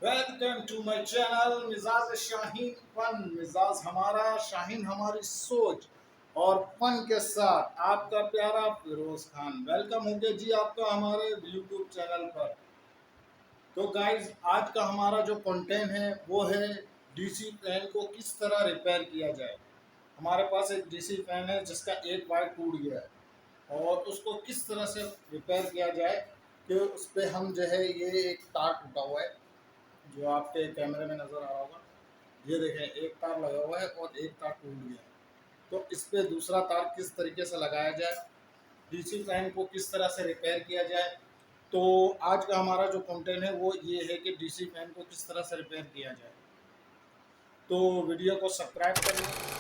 Welcome to my channel मिजाज Shaheen fun. मिजाज हमारा, शाहीन हमारी सोच और फन के साथ आपका प्यारा फिरोज खान। वेलकम हो गया जी आपका हमारे यूट्यूब चैनल पर। तो गाइज, आज का हमारा जो कंटेंट है वो है डीसी फैन को किस तरह रिपेयर किया जाए। हमारे पास एक डीसी फैन है जिसका एक वायर टूट गया है और उसको किस तरह से रिपेयर किया जाए कि उस पर हम जो है, ये एक तार टूटा हुआ है जो आपके कैमरे में नज़र आ रहा होगा। ये देखें, एक तार लगा हुआ है और एक तार टूट गया है। तो इस पे दूसरा तार किस तरीके से लगाया जाए, डीसी फैन को किस तरह से रिपेयर किया जाए। तो आज का हमारा जो कंटेंट है वो ये है कि डीसी फैन को किस तरह से रिपेयर किया जाए। तो वीडियो को सब्सक्राइब करिए।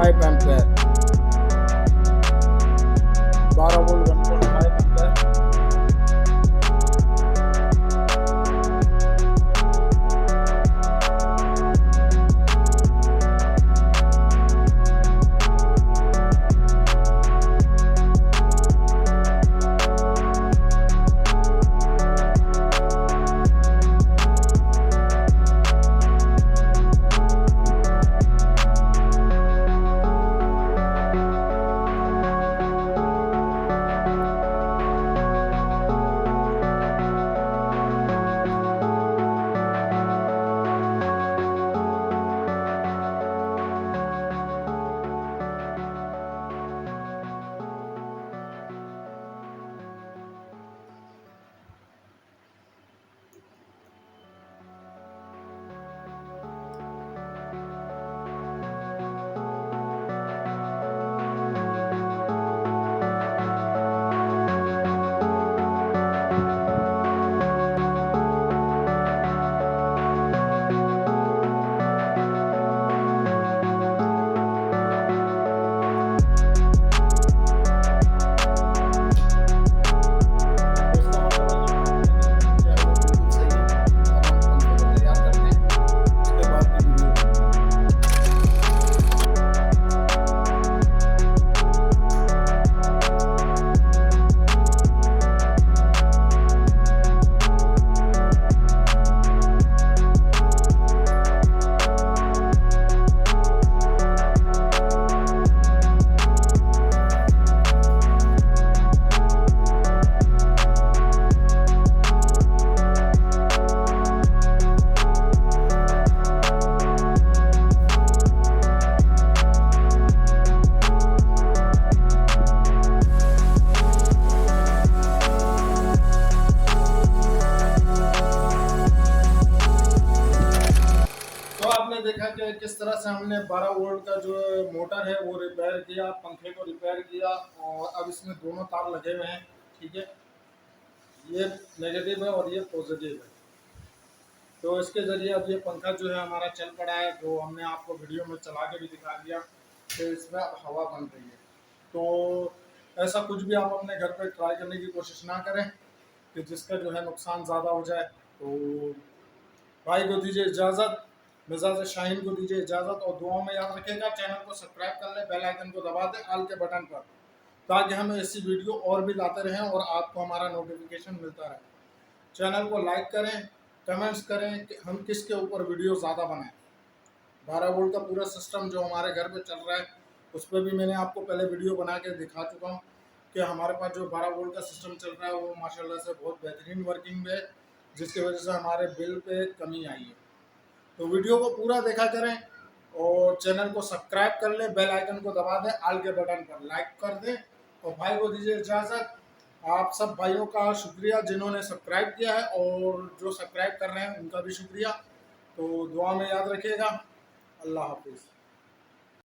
1.5 एम्पेयर, 12 वोल्ट 1.5 एम्पेयर। तो आपने देखा कि किस तरह से हमने 12 वोल्ट का जो मोटर है वो रिपेयर किया, पंखे को रिपेयर किया, और अब इसमें दोनों तार लगे हुए हैं। ठीक है, ये नेगेटिव है और ये पॉजिटिव है। तो इसके ज़रिए अब ये पंखा जो है हमारा चल पड़ा है, जो हमने आपको वीडियो में चला के भी दिखा दिया कि इसमें अब हवा बन रही है। तो ऐसा कुछ भी आप अपने घर पे ट्राई करने की कोशिश ना करें कि जिसका जो है नुकसान ज़्यादा हो जाए। तो भाई को दीजिए इजाज़त, मिजाज शाहीन को दीजिए इजाज़त, और दुआओं में याद रखिएगा। चैनल को सब्सक्राइब कर लें, बेल आइकन को दबा दें आल के बटन पर, ताकि हम ऐसी वीडियो और भी लाते रहें और आपको हमारा नोटिफिकेशन मिलता रहे। चैनल को लाइक करें, कमेंट्स करें कि हम किसके ऊपर वीडियो ज़्यादा बनाएं। 12 वोल्ट का पूरा सिस्टम जो हमारे घर पे चल रहा है, उस पर भी मैंने आपको पहले वीडियो बना के दिखा चुका हूँ कि हमारे पास जो 12 वोल्ट का सिस्टम चल रहा है वो माशाल्लाह से बहुत बेहतरीन वर्किंग है, जिसकी वजह से हमारे बिल पे कमी आई है। तो वीडियो को पूरा देखा करें और चैनल को सब्सक्राइब कर लें, बेल आइकन को दबा दें, आल के बटन पर लाइक कर दें, और भाई को दीजिए इजाज़त। आप सब भाइयों का शुक्रिया जिन्होंने सब्सक्राइब किया है, और जो सब्सक्राइब कर रहे हैं उनका भी शुक्रिया। तो दुआ में याद रखिएगा। अल्लाह हाफिज़।